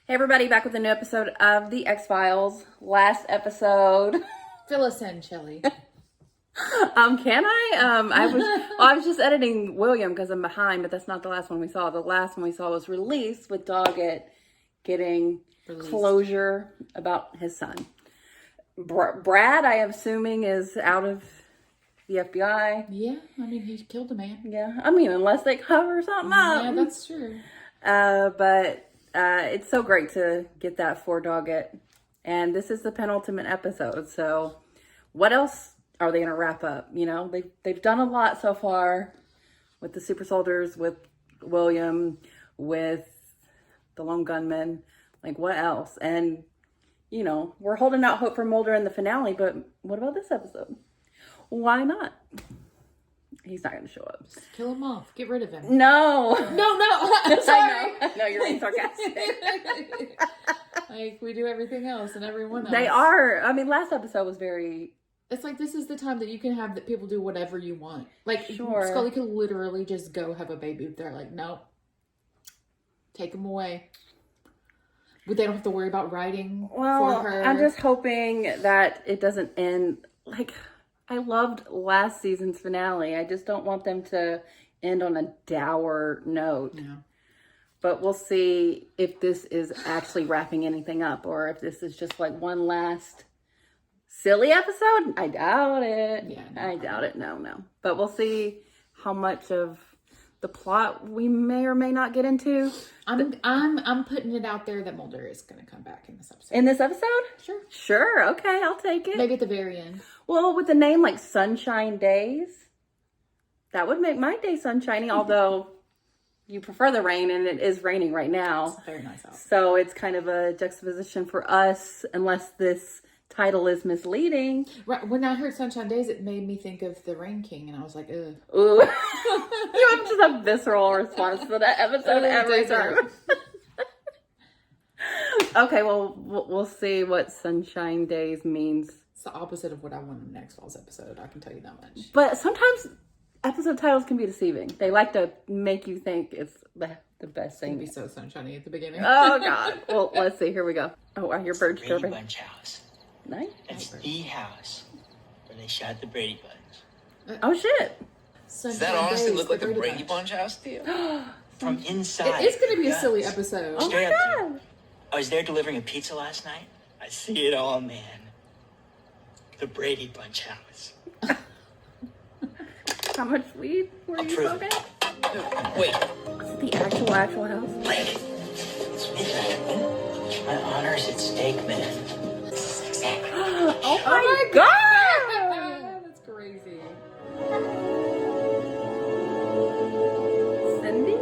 Hey everybody, back with a new episode of The X-Files. Last episode. Fill us in, Chili. Can I? I was just editing William because I'm behind, but that's not the last one we saw. The last one we saw was Release with Doggett getting closure about his son. Brad, I am assuming, is out of the FBI. Yeah, I mean, he killed a man. Yeah, I mean, unless they cover something up. Yeah, that's true. But it's so great to get that for Doggett. And this is the penultimate episode. So what else are they going to wrap up? You know, they've done a lot so far with the super soldiers, with William, with the lone gunman. Like, what else? And, you know, we're holding out hope for Mulder in the finale, but what about this episode? Why not? He's not going to show up. Just kill him off. Get rid of him. No. I'm sorry. I know you're being sarcastic. Like we do everything else and everyone else. They are. I mean, last episode was very... It's like, this is the time that you can have that people do whatever you want. Like, Sure. Scully could literally just go have a baby. They're like, no. Take him away. But they don't have to worry about writing for her. I'm just hoping that it doesn't end... Like, I loved last season's finale. I just don't want them to end on a dour note. Yeah. But we'll see if this is actually wrapping anything up or if this is just like one last silly episode. I doubt it. Yeah, no. I doubt it. No. But we'll see how much of the plot we may or may not get into. I'm putting it out there that Mulder is going to come back in this episode. In this episode? Sure. Sure. Okay, I'll take it. Maybe at the very end. Well, with a name like Sunshine Days, that would make my day sunshiny, although you prefer the rain, and it is raining right now. It's very nice out. So it's kind of a juxtaposition for us, unless this title is misleading. Right. When I heard Sunshine Days, it made me think of The Rain King, and I was like, ugh. Ooh. You have just a visceral response for that episode every time. Okay, well, we'll see what Sunshine Days means. It's the opposite of what I want in the X-Files episode, I can tell you that much. But sometimes episode titles can be deceiving. They like to make you think it's the best thing. It's gonna be so sunshiny at the beginning. Oh, God. Well, let's see. Here we go. Oh, I hear birds Brady chirping. Bunch house. Nice. That's the house where they shot the Brady Bunch. Oh, shit. Does that honestly look like the Brady Bunch house to you? From inside. It is going to be a Yes. silly episode. Oh, Straight my up. God. I was there delivering a pizza last night. I see it all, man. The Brady Bunch house. How much weed were you Approve. smoking? Wait, Is it the actual house? Blake, it's midnight, man. My honor's at stake, man. Oh, my God. That's crazy. Cindy?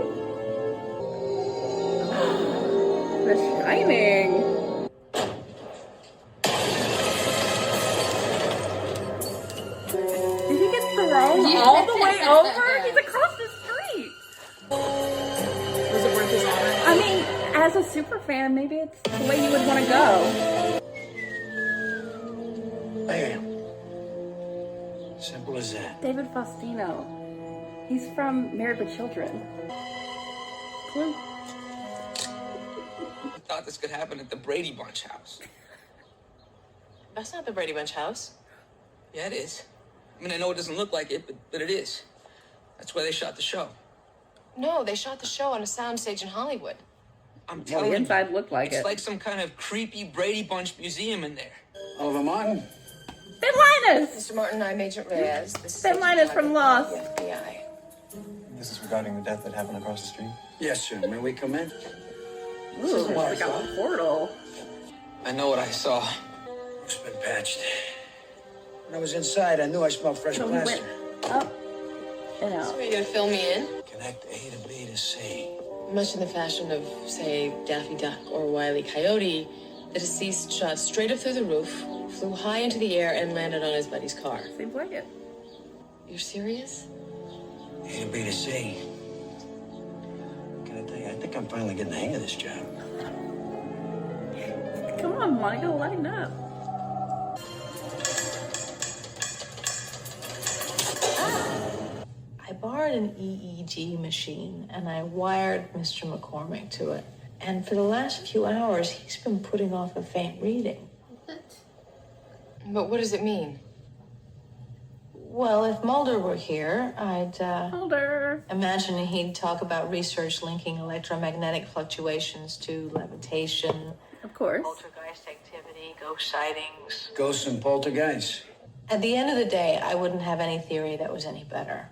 The Shining. Did he get thrown all the way over? He's across the street. Was it worth his honor? I mean, as a super fan, maybe it's the way you would want to go. There. Simple as that. David Faustino. He's from Married with Children. Clue. I thought this could happen at the Brady Bunch house. That's not the Brady Bunch house. Yeah, it is. I mean, I know it doesn't look like it, but it is. That's where they shot the show. No, they shot the show on a soundstage in Hollywood. I'm Well, telling the you. inside looked like It's it. like some kind of creepy Brady Bunch museum in there. Oliver Martin. Ben Linus! Mr. Martin, I'm Agent Reyes. This is Ben Linus from Lost. The FBI. This is regarding the death that happened across the street? Yes, sir. May we come in? Ooh, it's like a portal. I know what I saw. Roof's been patched. When I was inside, I knew I smelled fresh So he went plaster. up and So out. are you going to fill me in? Connect A to B to C. Much in the fashion of, say, Daffy Duck or Wile E. Coyote, the deceased shot straight up through the roof, flew high into the air, and landed on his buddy's car. Seems like it. You're serious? A to B to C. Can I tell you, I think I'm finally getting the hang of this job. Come on, Monica, let him know. I borrowed an EEG machine and I wired Mr. McCormick to it. And for the last few hours, he's been putting off a faint reading. But what does it mean? Well, if Mulder were here, I'd Mulder. imagine he'd talk about research linking electromagnetic fluctuations to levitation, Of course. poltergeist activity, ghost sightings. Ghosts and poltergeists. At the end of the day, I wouldn't have any theory that was any better.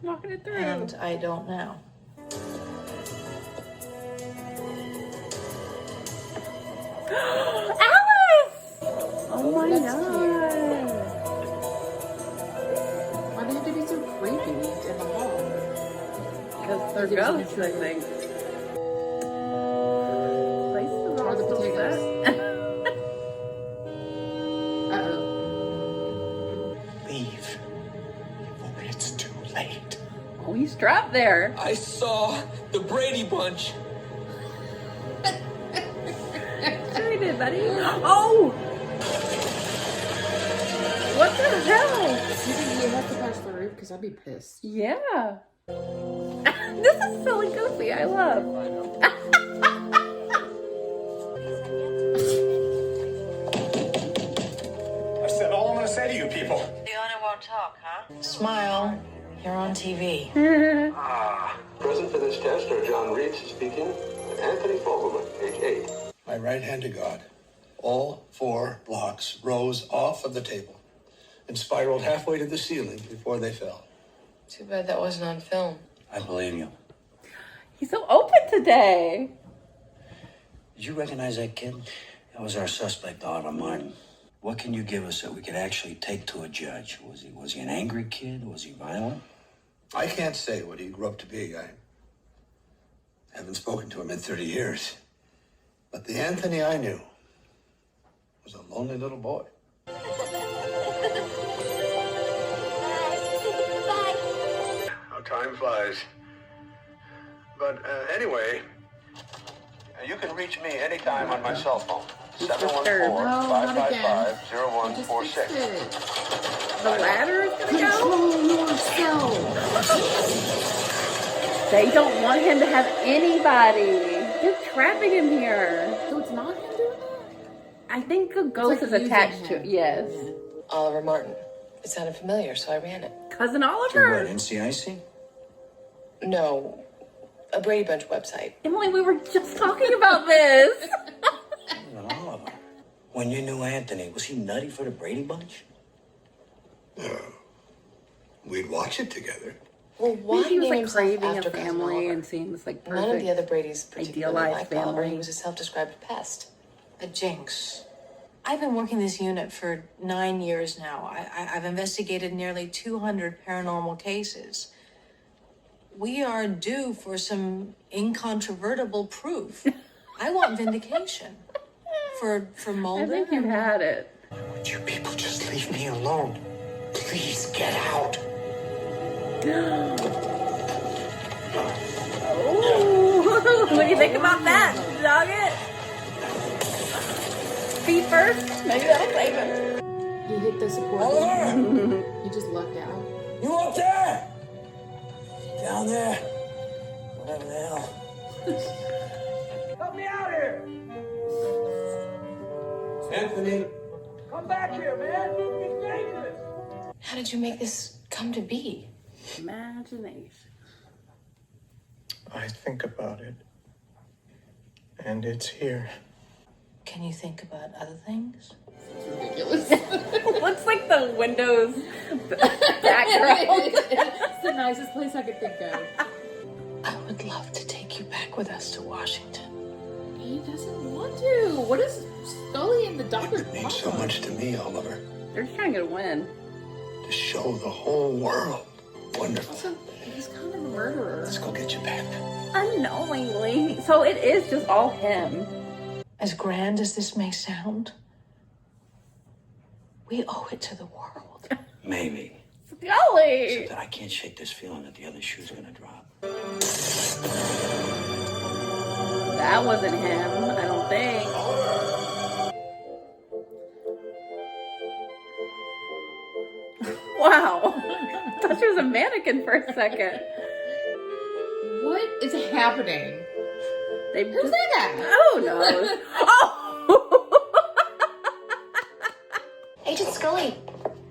Walking it through. And I don't now. Alice! Oh my That's god. Why do they have to be so creepy in the hall? Because they're Give us an ghosts, I intro. think. Place is Or all the still potatoes. set. Uh-oh. Leave. Before it's too late. Oh, he's trapped there. I saw the Brady Bunch. Sure he did, buddy. Oh! What the hell? You think you have to pass the roof? Because I'd be pissed. Yeah. This is silly goofy. I love. I said all I'm going to say to you people. The owner won't talk, huh? Smile. You're on TV. Present for this test are John Reeds speaking and Anthony Fogelman, age 8. My right hand to God. All 4 blocks rose off of the table and spiraled halfway to the ceiling before they fell. Too bad that wasn't on film. I believe you. He's so open today. Did you recognize that kid? That was our suspect, Oliver Martin. What can you give us that we could actually take to a judge? Was he an angry kid? Was he violent? I can't say what he grew up to be. I haven't spoken to him in 30 years. But the Anthony I knew was a lonely little boy. How time flies. But anyway, you can reach me anytime on my cell phone. 714-555-0146. The ladder is gonna go. Control yourself. They don't want him to have anybody. They're trapping him here. So it's not him doing that? I think a ghost like is attached using to him. it. Yes. Yeah. Oliver Martin. It sounded familiar, so I ran it. Cousin To what, Oliver. NCIC? No, a Brady Bunch website. Emily, we were just talking about this. Cousin Oliver. When you knew Anthony, was he nutty for the Brady Bunch? We'd watch it together. Well, why Maybe he was name like himself craving a after Cousin family Oliver? and seeing this like None of the perfect. other Brady's particularly idealized liked Oliver. family. He was a self-described pest. A jinx. I've been working this unit for 9 years now. I've investigated nearly 200 paranormal cases. We are due for some incontrovertible proof. I want vindication. For I Mulder. think you had it. Would you people just leave me alone? Please get out. Ooh. What do you think about that, dog? It. Feet first. Maybe that'll save him. He hit the support. Oliver! He just lucked out. You up there? Down there? Whatever the hell. Help me out here. Anthony. Come back here, man. It's dangerous. How did you make this come to be? Imagination. I think about it. And it's here. Can you think about other things? Ridiculous. Looks like the Windows background. It's the nicest place I could think of. I would love to take you back with us to Washington. He doesn't want to. What is Scully and the doctor? It means so much to me, Oliver. They're just trying to get a win. To show the whole world. Wonderful. Also, he's kind of a murderer. Let's go get you back. Unknowingly. So it is just all him. As grand as this may sound, we owe it to the world. Maybe. Scully! Except that I can't shake this feeling that the other shoe's gonna drop. That wasn't him, I don't think. Wow. I thought she was a mannequin for a second. What is happening? They Who's just, that guy? oh no. Oh. Agent Scully.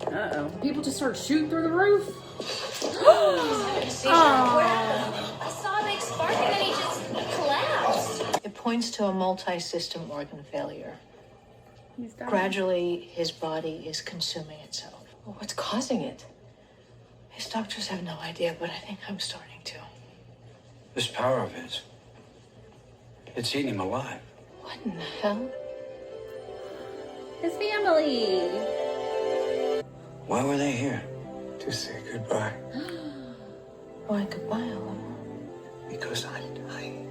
Uh-oh. People just start shooting through the roof. I saw a big spark and then he just collapsed. It points to a multi-system organ failure. He's dying. Gradually, his body is consuming itself. Well, what's causing it? His doctors have no idea, but I think I'm starting to. This power of his, it's eating him alive. What in the hell? His family. Why were they here? To say goodbye. Why goodbye, Oliver? Because I'm dying.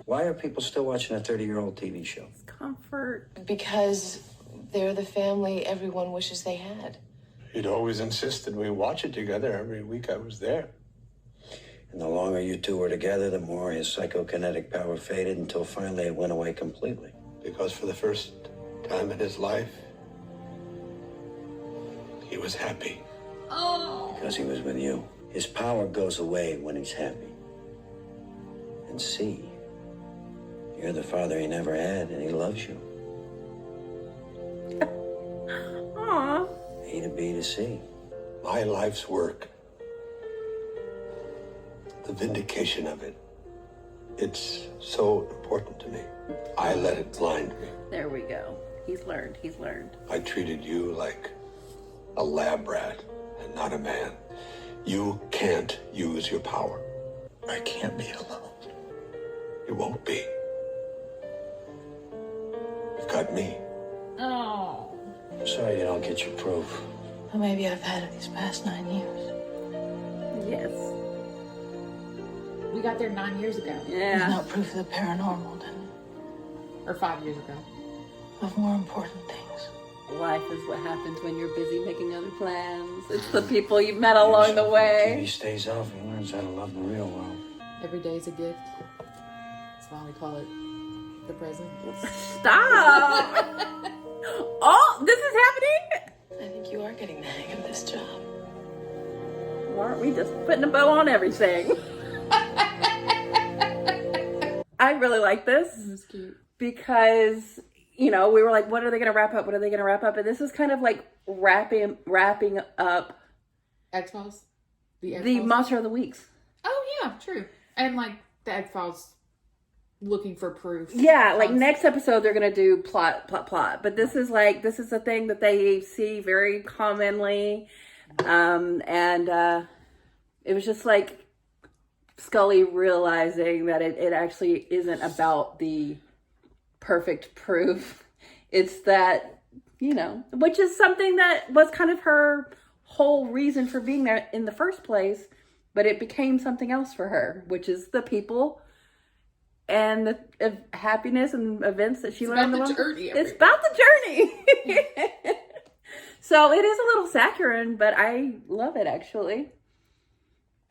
Why are people still watching a 30-year-old TV show? Comfort. Because they're the family everyone wishes they had. He'd always insisted we watch it together every week I was there. And the longer you two were together, the more his psychokinetic power faded until finally it went away completely. Because for the first time in his life, he was happy. Because he was with you. His power goes away when he's happy. And see, you're the father he never had, and he loves you. Aw. A to B to C. My life's work, the vindication of it, it's so important to me. I let it blind me. There we go. He's learned. He's learned. I treated you like a lab rat and not a man. You can't use your power. I can't be alone. You won't be. You've got me. Oh. I'm sorry you don't get your proof. Well, maybe I've had it these past 9 years. Yes. We got there 9 years ago. There's Yeah. no proof of the paranormal, then. Or 5 years ago. Of more important things. Life is what happens when you're busy making other plans. It's the people you've met along the way. He stays off, he learns how to love the real world. Every day is a gift. That's why we call it the present. Stop! Oh, this is happening? I think you are getting the hang of this job. Why aren't we just putting a bow on everything? I really like this That's cute. because, you know, we were like, what are they going to wrap up? What are they going to wrap up? And this is kind of like wrapping up X-Files? The the X-Files? Monster of the Weeks. Oh, yeah, true. And like the X-Files looking for proof. Yeah, like next episode they're gonna do plot. But this is the thing that they see very commonly, and it was just like Scully realizing that it actually isn't about the perfect proof. It's that, you know, which is something that was kind of her whole reason for being there in the first place, but it became something else for her, which is the people and the happiness and events that she learned about along. the journey, It's about the journey. So it is a little saccharine, but I love it actually.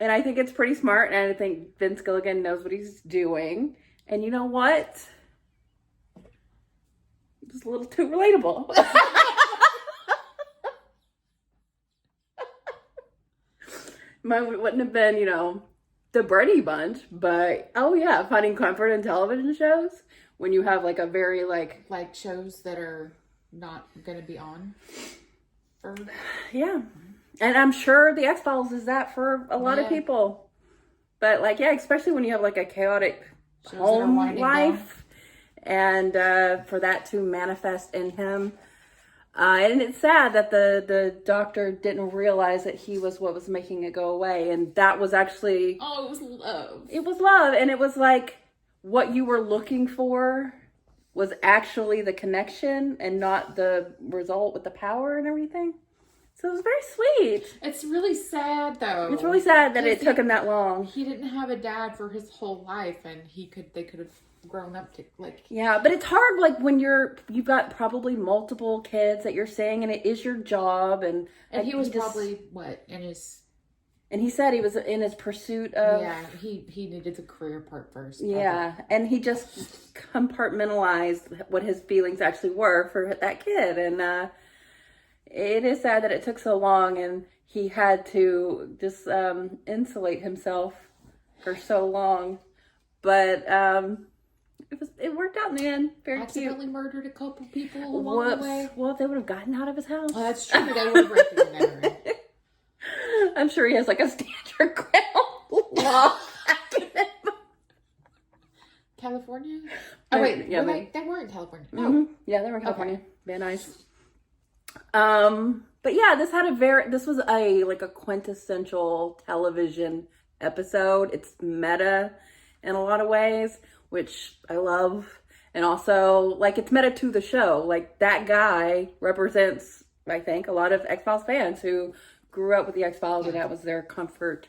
And I think it's pretty smart, and I think Vince Gilligan knows what he's doing. And you know what? It's a little too relatable. Mine wouldn't have been, you know, the Brady Bunch, but oh yeah, finding comfort in television shows when you have like a very like shows that are not going to be on for... Yeah. And I'm sure the X-Files is that for a lot of people. But like, yeah, especially when you have like a chaotic Shows home that are winding life and for that to manifest in him. And it's sad that the doctor didn't realize that he was what was making it go away. And that was actually... Oh, it was love. It was love. And it was like what you were looking for was actually the connection and not the result with the power and everything. So it was very sweet. It's really sad, though. It's really sad that it Because took him that long. He didn't have a dad for his whole life, and they could have grown up to like... Yeah, but it's hard like when you've got probably multiple kids that you're seeing, and it is your job, and he was probably what in his... And he said he was in his pursuit of... Yeah, he needed the career part first. Yeah, and he just compartmentalized what his feelings actually were for that kid. And it is sad that it took so long, and he had to just insulate himself for so long. But it worked out in the end. Very Accidentally cute. murdered a couple people along the way. Well, they would have gotten out of his house. Well, that's true. They would have wrecked his memory. I'm sure he has like a standard ground law. California? Oh, wait. Yeah, They were in California. No. Mm-hmm. Yeah, they were in California. Okay. Very nice. But yeah, this was a quintessential television episode. It's meta in a lot of ways, which I love. And also, like, it's meta to the show. Like, that guy represents, I think, a lot of X-Files fans who grew up with the X-Files and that was their comfort.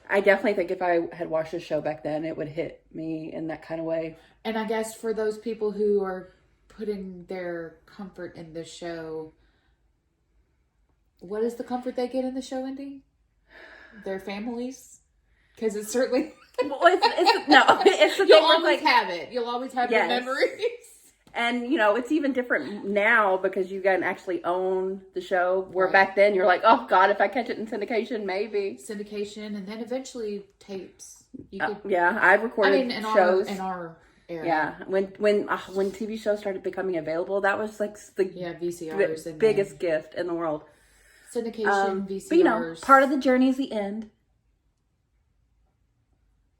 I definitely think if I had watched the show back then, it would hit me in that kind of way. And I guess for those people who are putting their comfort in the show, what is the comfort they get in the show ending? Their families? Because it's certainly... Well, it's the You'll thing where, always have it. You'll always have your memories. And, it's even different now because you can actually own the show. Where back then you're like, oh, God, if I catch it in syndication, maybe. Syndication, and then eventually tapes. I've recorded shows. In our era. Yeah, when TV shows started becoming available, that was like the VCRs biggest gift in the world. Syndication, VCRs. But part of the journey is the end.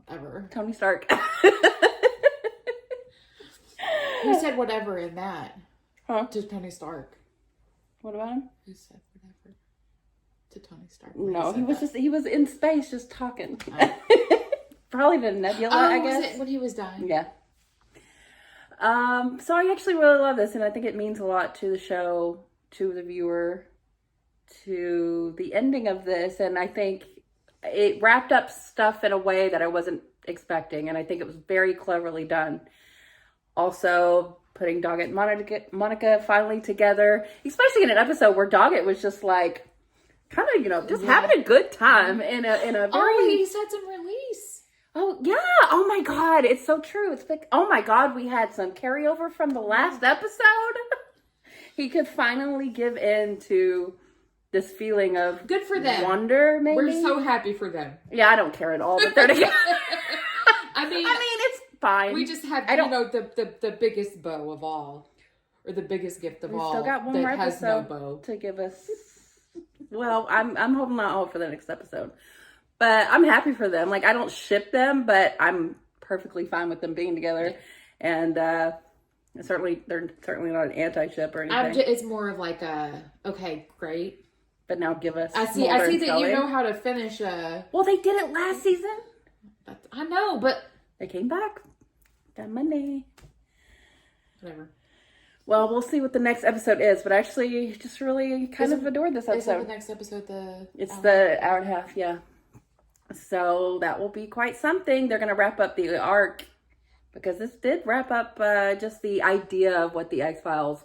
Whatever. Tony Stark. Who said whatever in that? Huh? To Tony Stark. What about him? Who said whatever to Tony Stark? No, he was in space just talking. Probably the nebula, I guess. Was it when he was dying? Yeah. So I actually really love this, and I think it means a lot to the show, to the viewer, to the ending of this, and I think it wrapped up stuff in a way that I wasn't expecting, and I think it was very cleverly done. Also, putting Doggett and Monica finally together, especially in an episode where Doggett was just like, kind of, just having a good time in a very... Oh, he said some release. Oh, yeah. Oh, my God. It's so true. It's like, oh, my God, we had some carryover from the last episode. He could finally give in to this feeling of good for them. Wonder, maybe. We're so happy for them. Yeah, I don't care at all that they're together. I mean, it's fine. We just have, the biggest bow of all. Or the biggest gift of all. We still got one more has no episode bow. to give us. Well, I'm hoping not all for the next episode. But I'm happy for them. Like, I don't ship them, but I'm perfectly fine with them being together. Yeah. And they're certainly not an anti-ship or anything. It's more of like okay, great. But now give us I see that you know how to finish Well, they did it last season. I know, but... They came back that Monday. Whatever. Well, we'll see what the next episode is, but I actually just really kind of adored this episode. Is the next episode It's the hour and a half, yeah. So that will be quite something. They're going to wrap up the arc because this did wrap up just the idea of what the X-Files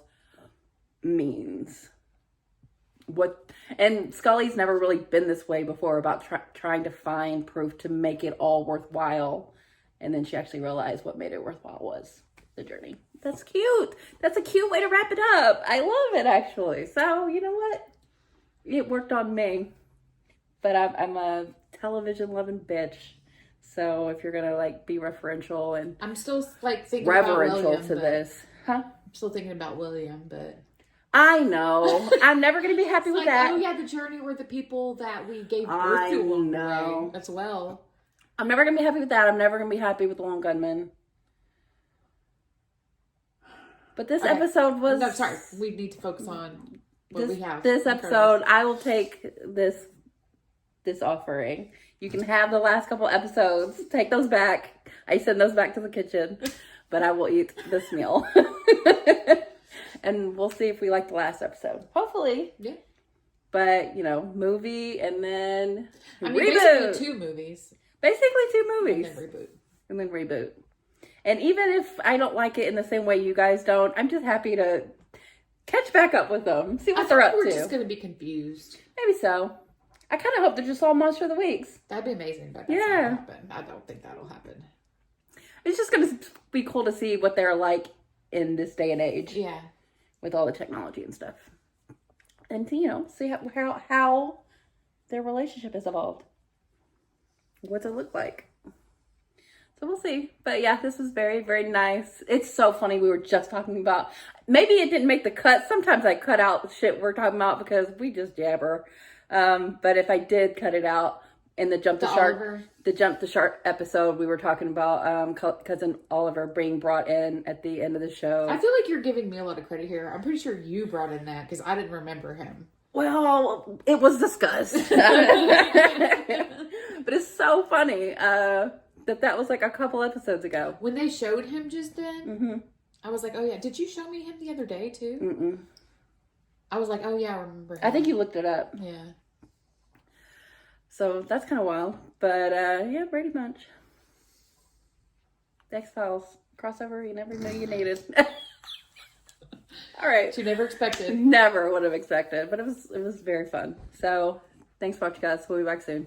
means. And Scully's never really been this way before about trying to find proof to make it all worthwhile. And then she actually realized what made it worthwhile was the journey. That's cute. That's a cute way to wrap it up. I love it, actually. So, you know what? It worked on me. But I'm a television-loving bitch. So if you're going to, be referential and... I'm still, thinking reverential about William, to this. Huh? I'm still thinking about William, but... I know. I'm never going to be happy with that. Oh, yeah, the journey were the people that we gave birth to along the way as well. I'm never going to be happy with that. I'm never going to be happy with the Lone Gunman. But this episode was... No, sorry. We need to focus on what we have. This episode, I will take this offering. You can have the last couple episodes. Take those back. I send those back to the kitchen. But I will eat this meal. And we'll see if we like the last episode. Hopefully. Yeah. But, movie and then reboot. Basically 2 movies. Basically 2 movies. And then reboot. And even if I don't like it in the same way you guys don't, I'm just happy to catch back up with them. See what they're up to. We're just going to be confused. Maybe so. I kind of hope they're just all Monster of the Weeks. That'd be amazing, but that's not going to happen. I don't think that'll happen. It's just going to be cool to see what they're like in this day and age. Yeah. With all the technology and stuff. And to, see how their relationship has evolved. What's it look like? So So we'll see. But yeah, this was very, very nice. It's so funny. We were just talking about, maybe it didn't make the cut. Sometimes I cut out shit we're talking about because we just jabber. But if I did cut it out in the Jump the Shark episode, we were talking about cousin Oliver being brought in at the end of the show. I feel like you're giving me a lot of credit here. I'm pretty sure you brought in that because I didn't remember him. Well, it was discussed. But it's so funny that was like a couple episodes ago. When they showed him just then, I was like, oh yeah. Did you show me him the other day too? Mm-mm. I was like, oh yeah, I remember him. I think you looked it up. Yeah. So that's kind of wild. But yeah, Brady Bunch. X-Files. Crossover you never knew you needed. All right. You never expected. Never would have expected. But it was very fun. So thanks for watching, guys. We'll be back soon.